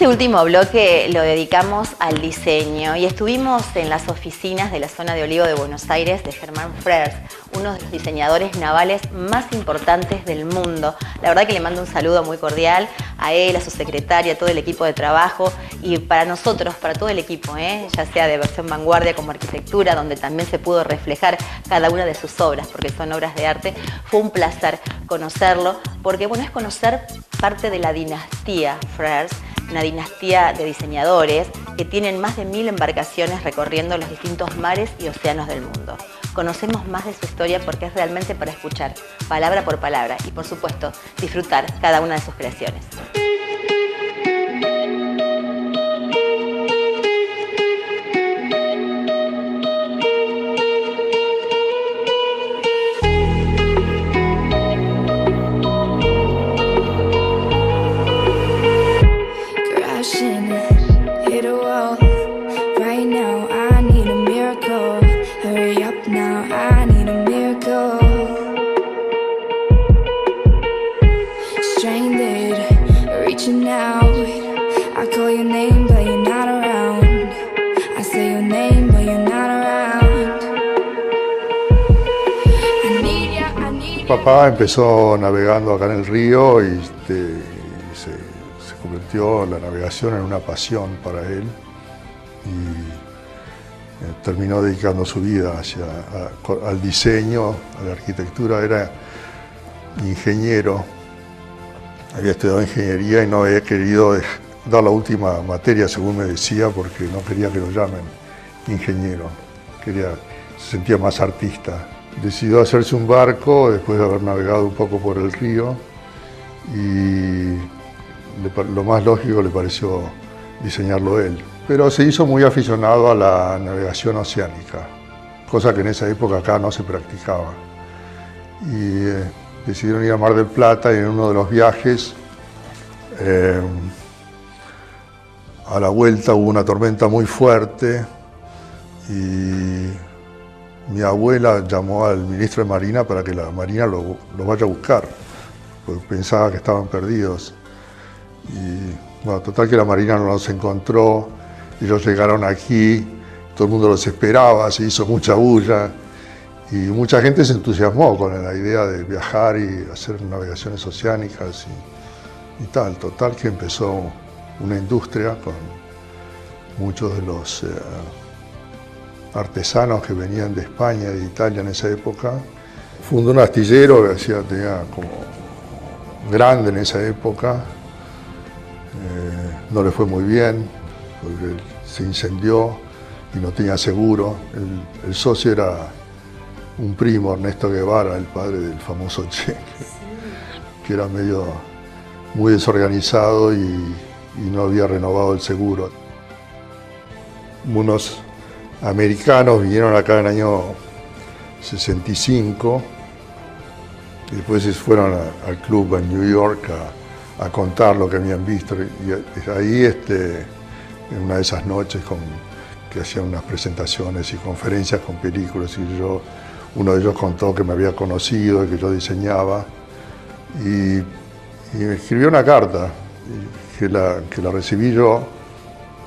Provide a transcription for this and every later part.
Este último bloque lo dedicamos al diseño y estuvimos en las oficinas de la zona de Olivo de Buenos Aires de Germán Frers, uno de los diseñadores navales más importantes del mundo. La verdad que le mando un saludo muy cordial a él, a su secretaria, a todo el equipo de trabajo y para nosotros, para todo el equipo, ya sea de versión vanguardia como arquitectura, donde también se pudo reflejar cada una de sus obras, porque son obras de arte. Fue un placer conocerlo, porque bueno, es conocer parte de la dinastía Frers, una dinastía de diseñadores que tienen más de 1000 embarcaciones recorriendo los distintos mares y océanos del mundo. Conocemos más de su historia porque es realmente para escuchar, palabra por palabra, y por supuesto, disfrutar cada una de sus creaciones. Papá empezó navegando acá en el río y se convirtió la navegación en una pasión para él y terminó dedicando su vida al diseño, a la arquitectura. Era ingeniero, había estudiado ingeniería y no había querido dar la última materia, según me decía, porque no quería que lo llamen ingeniero, se sentía más artista. Decidió hacerse un barco después de haber navegado un poco por el río y lo más lógico le pareció diseñarlo él. Pero se hizo muy aficionado a la navegación oceánica, cosa que en esa época acá no se practicaba. Y decidieron ir a Mar del Plata y en uno de los viajes a la vuelta hubo una tormenta muy fuerte y mi abuela llamó al ministro de Marina para que la Marina lo vaya a buscar, porque pensaba que estaban perdidos. Y bueno, total que la Marina no los encontró, ellos llegaron aquí, todo el mundo los esperaba, se hizo mucha bulla y mucha gente se entusiasmó con la idea de viajar y hacer navegaciones oceánicas y tal. Total que empezó una industria con muchos de los artesanos que venían de España y de Italia en esa época. Fundó un astillero que tenía como grande en esa época. No le fue muy bien porque se incendió y no tenía seguro. El socio era un primo, Ernesto Guevara, el padre del famoso Che, que era muy desorganizado y no había renovado el seguro. Unos americanos vinieron acá en el año 65 y después se fueron al club en New York a contar lo que habían visto. Y ahí, en una de esas noches que hacían unas presentaciones y conferencias con películas, y uno de ellos contó que me había conocido y que yo diseñaba y me escribió una carta que la recibí yo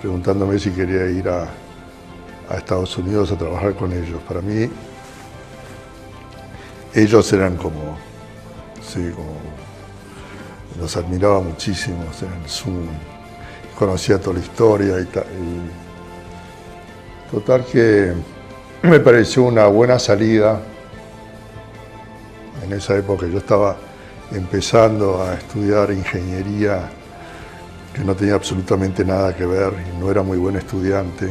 preguntándome si quería ir a Estados Unidos a trabajar con ellos. Para mí, ellos eran como los admiraba muchísimo, conocía toda la historia y tal. Total que me pareció una buena salida. En esa época yo estaba empezando a estudiar ingeniería, que no tenía absolutamente nada que ver y no era muy buen estudiante.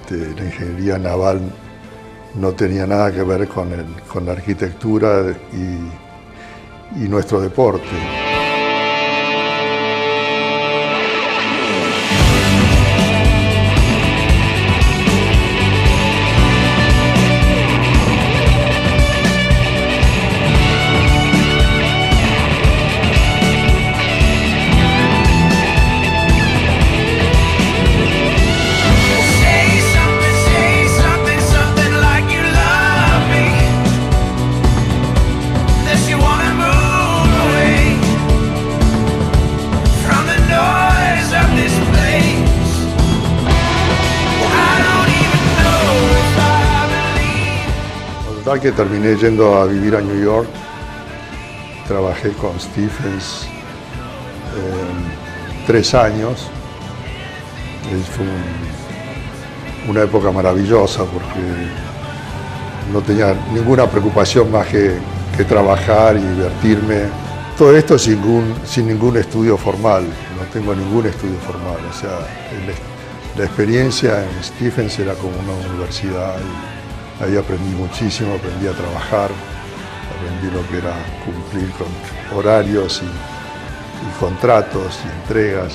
La ingeniería naval no tenía nada que ver con la arquitectura y nuestro deporte. Unless you wanna move away. Total que terminé yendo a vivir a New York. Trabajé con Stephens 3 años. Fue una época maravillosa porque no tenía ninguna preocupación más que trabajar y divertirme. Todo esto sin ningún estudio formal, no tengo ningún estudio formal. O sea, la experiencia en Stephens era como una universidad y ahí aprendí muchísimo, aprendí a trabajar, aprendí lo que era cumplir con horarios y contratos y entregas.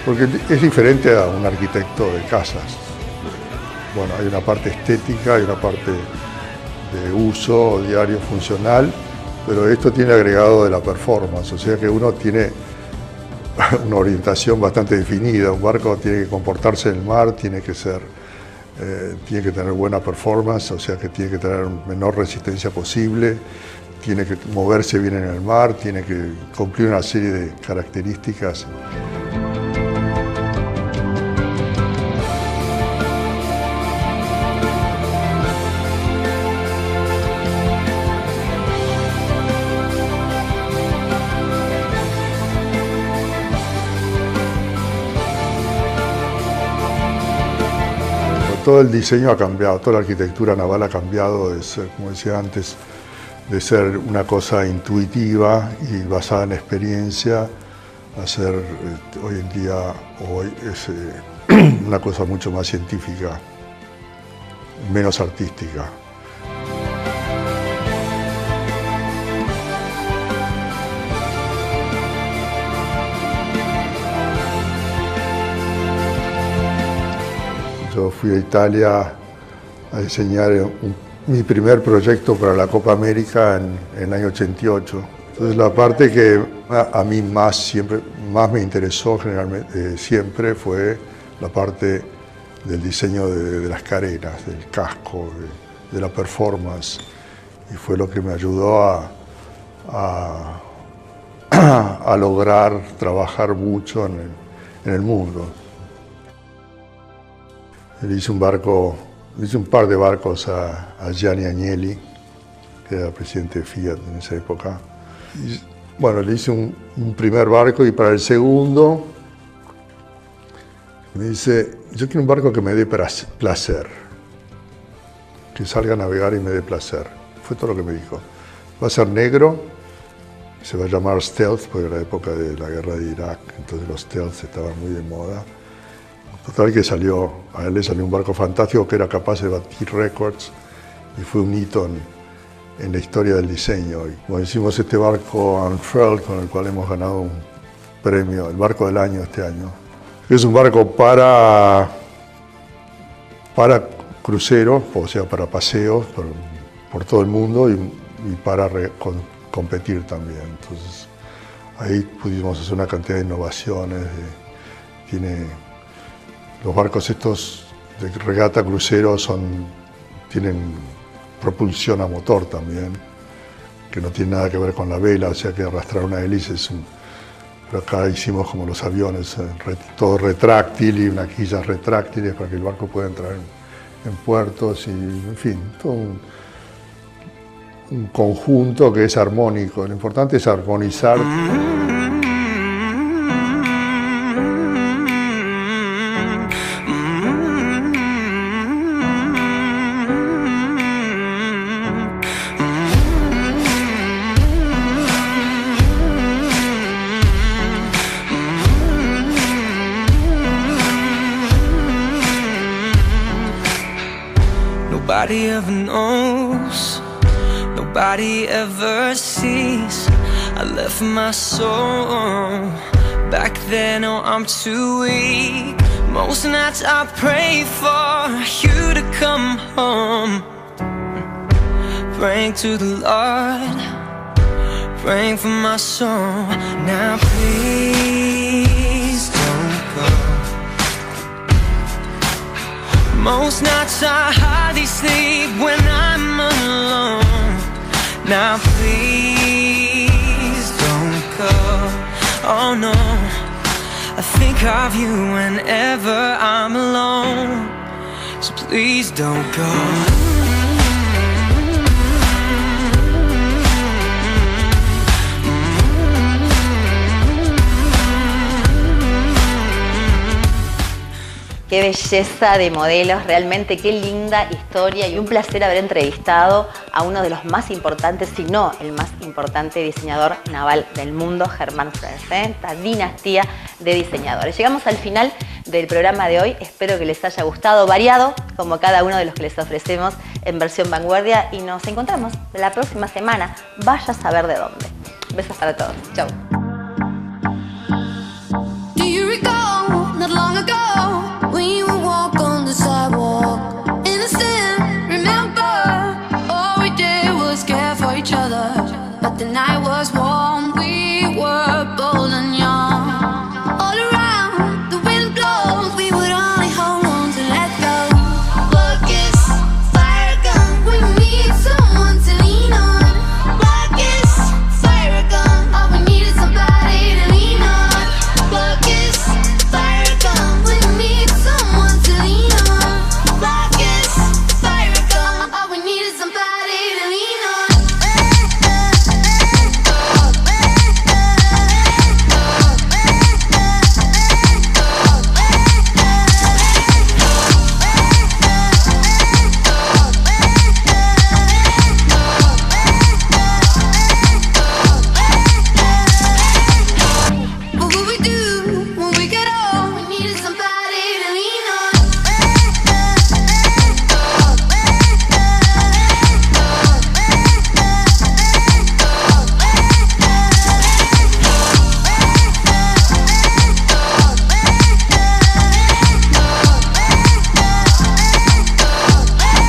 Porque es diferente a un arquitecto de casas. Bueno, hay una parte estética, hay una parte de uso diario funcional, pero esto tiene agregado de la performance, o sea que uno tiene una orientación bastante definida. Un barco tiene que comportarse en el mar, tiene que tener buena performance, o sea que tiene que tener menor resistencia posible, tiene que moverse bien en el mar, tiene que cumplir una serie de características. Todo el diseño ha cambiado, toda la arquitectura naval ha cambiado de ser, como decía antes, de ser una cosa intuitiva y basada en experiencia, a ser hoy en día es una cosa mucho más científica, menos artística. Yo fui a Italia a diseñar mi primer proyecto para la Copa América en el año 88. Entonces la parte que a mí más me interesó generalmente siempre fue la parte del diseño de las carenas, del casco, de la performance. Y fue lo que me ayudó a lograr trabajar mucho en el mundo. Le hice un par de barcos a Gianni Agnelli, que era presidente de Fiat en esa época. Y, bueno, le hice un primer barco y para el segundo me dice, yo quiero un barco que me dé placer, que salga a navegar y me dé placer. Fue todo lo que me dijo. Va a ser negro, se va a llamar Stealth, porque era la época de la guerra de Irak, entonces los Stealth estaban muy de moda. Total que a él le salió un barco fantástico que era capaz de batir récords y fue un hito en la historia del diseño. Y bueno, hicimos este barco Unfurled con el cual hemos ganado un premio, el barco del año este año. Es un barco para cruceros, o sea, para paseos por todo el mundo y para competir también. Entonces ahí pudimos hacer una cantidad de innovaciones. Los barcos estos de regata crucero tienen propulsión a motor también, que no tiene nada que ver con la vela, o sea que arrastrar una hélice pero acá hicimos como los aviones, todo retráctil y unas quillas retráctiles para que el barco pueda entrar en puertos y, en fin, todo un conjunto que es armónico. Lo importante es armonizar. Nobody ever knows, nobody ever sees. I left my soul back then, oh I'm too weak. Most nights I pray for you to come home, praying to the Lord, praying for my soul. Now please don't go. Most nights I hardly sleep when I'm alone. Now please don't go. Oh no, I think of you whenever I'm alone. So please don't go. Qué belleza de modelos, realmente qué linda historia y un placer haber entrevistado a uno de los más importantes, si no el más importante diseñador naval del mundo, Germán Frers, esta dinastía de diseñadores. Llegamos al final del programa de hoy, espero que les haya gustado, variado, como cada uno de los que les ofrecemos en versión vanguardia, y nos encontramos la próxima semana, vaya a saber de dónde. Besos para todos, chau.